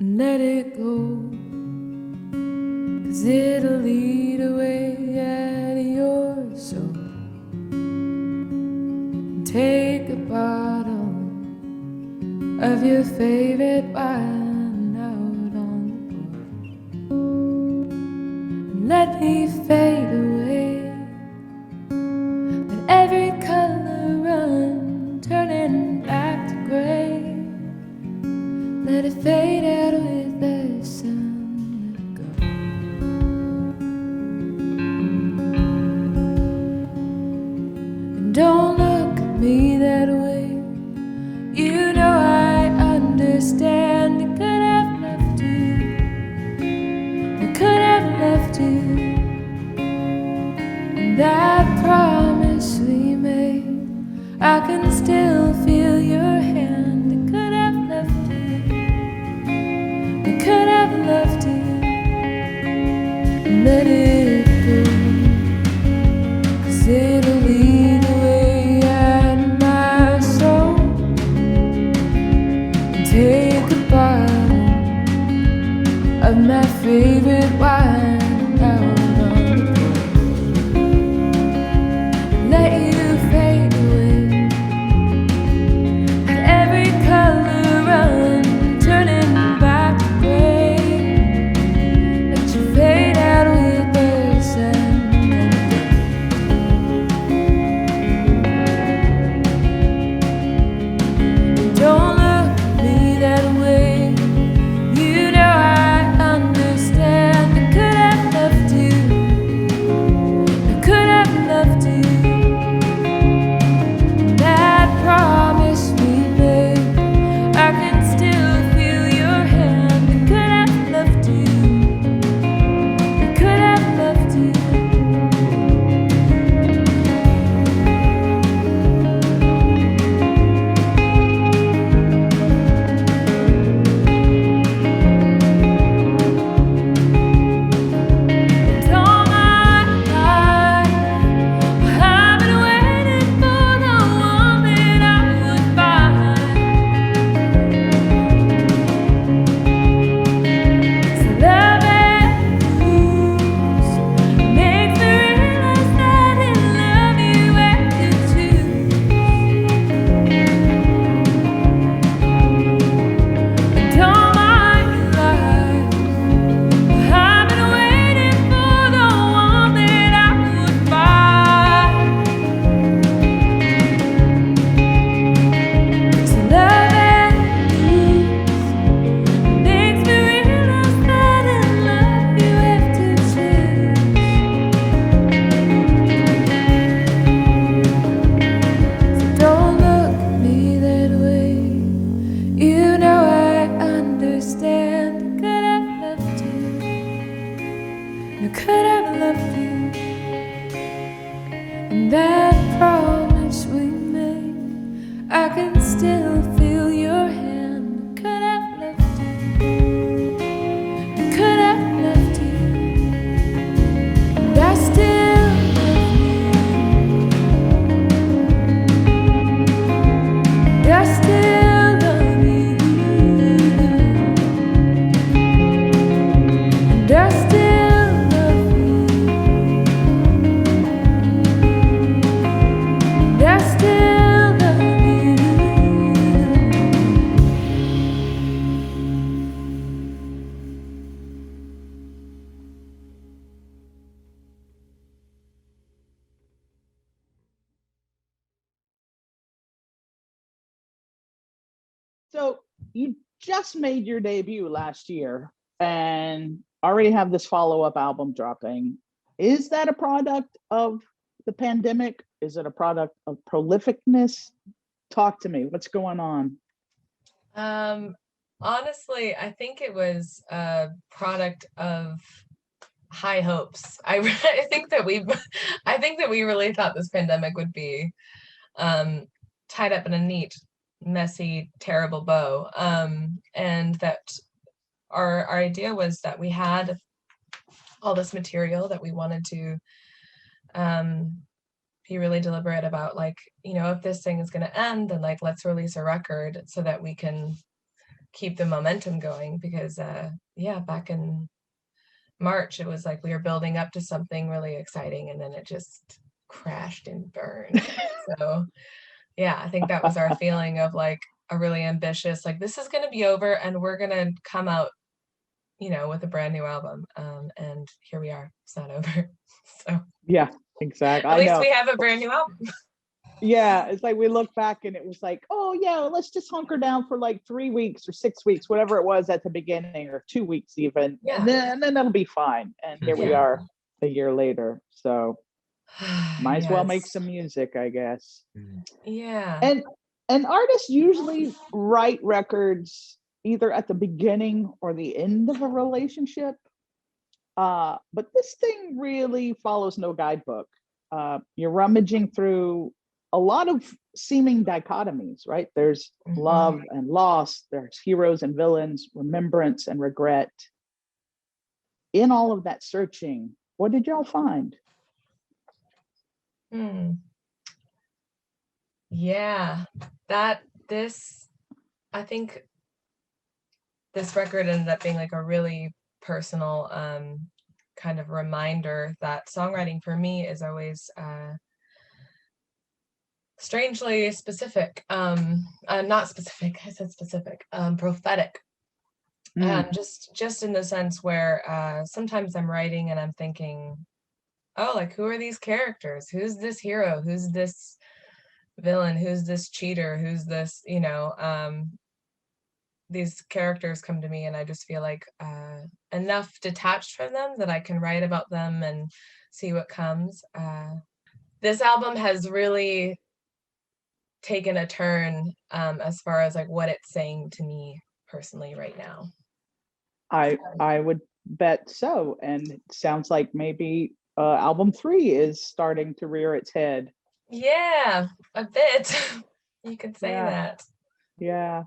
and let it go, 'cause it'll lead away at your soul. Take a bottle of your favorite wine out on the porch and let me fade away. Let every color run, turning back to gray. Let it fade out with the sun. Don't look at me that way. You know I understand. I could have left you. I could have left you. And that promise we made, I can still feel your hand. I could have left you. I could have left you. And let it go, 'cause it'll lead away at my soul. And take a bottle of my favorite wine out on the porch. Let you fade away. Let every color run, turning back to gray. Let you fade out with the sun. Don't look at me that way. You know I understand. I could have left you. I could have left you. That promise we made, I can still feel your hand. I could have left you. I could have left you. And all my life, I've been waiting for the one that I would find. So love and lose makes me realize that in love you have to choose. And all my life, I've been waiting for the one that I would find. So love and lose makes me realize that in love you have to choose. So don't look at me that way. You know I understand. I could have left you. I could have left you. And that promise we made, I can still feel your hand. I could have left you. I could have left you. And I still love you. And I still love you. And I still love you. And I still love you. So you just made your debut last year and already have this follow-up album dropping. Is that a product of the pandemic? Is it a product of prolificness? Talk to me. What's going on? Um, Honestly, I think it was a product of high hopes. I think that I think that we really thought this pandemic would be tied up in a neat, messy, terrible bow. And that our idea was that we had all this material that we wanted to be really deliberate about, like, you know, if this thing is going to end, then like let's release a record so that we can keep the momentum going, because yeah, back in March, it was like we were building up to something really exciting, and then it just crashed and burned. So yeah, I think that was our feeling of like a really ambitious, like, this is going to be over and we're going to come out, you know, with a brand new album. And here we are, it's not over. So Yeah, exactly. at I least know. we have a brand new album. Yeah, it's like we look back and it was like, oh yeah, let's just hunker down for like 3 weeks or 6 weeks, whatever it was at the beginning, or 2 weeks even, Yeah. and then that'll be fine. And here we Yeah. are a year later. So might as well make Yes. some music, I guess. Yeah. And artists usually write records either at the beginning or the end of a relationship. But this thing really follows no guidebook. You're rummaging through a lot of seeming dichotomies, right? There's love and loss, there's heroes and villains, remembrance and regret. In all of that searching, what did y'all find? Yeah, I think this record ended up being like a really personal kind of reminder that songwriting for me is always strangely specific. Not specific, I said specific, prophetic. Just in the sense where sometimes I'm writing and I'm thinking, oh, like, who are these characters? Who's this hero? Who's this villain? Who's this cheater? Who's this, you know, these characters come to me and I just feel like enough detached from them that I can write about them and see what comes. This album has really taken a turn as far as like what it's saying to me personally right now. I would bet so. And it sounds like maybe album 3 is starting to rear its head. Yeah, a bit. You could say that. Yeah.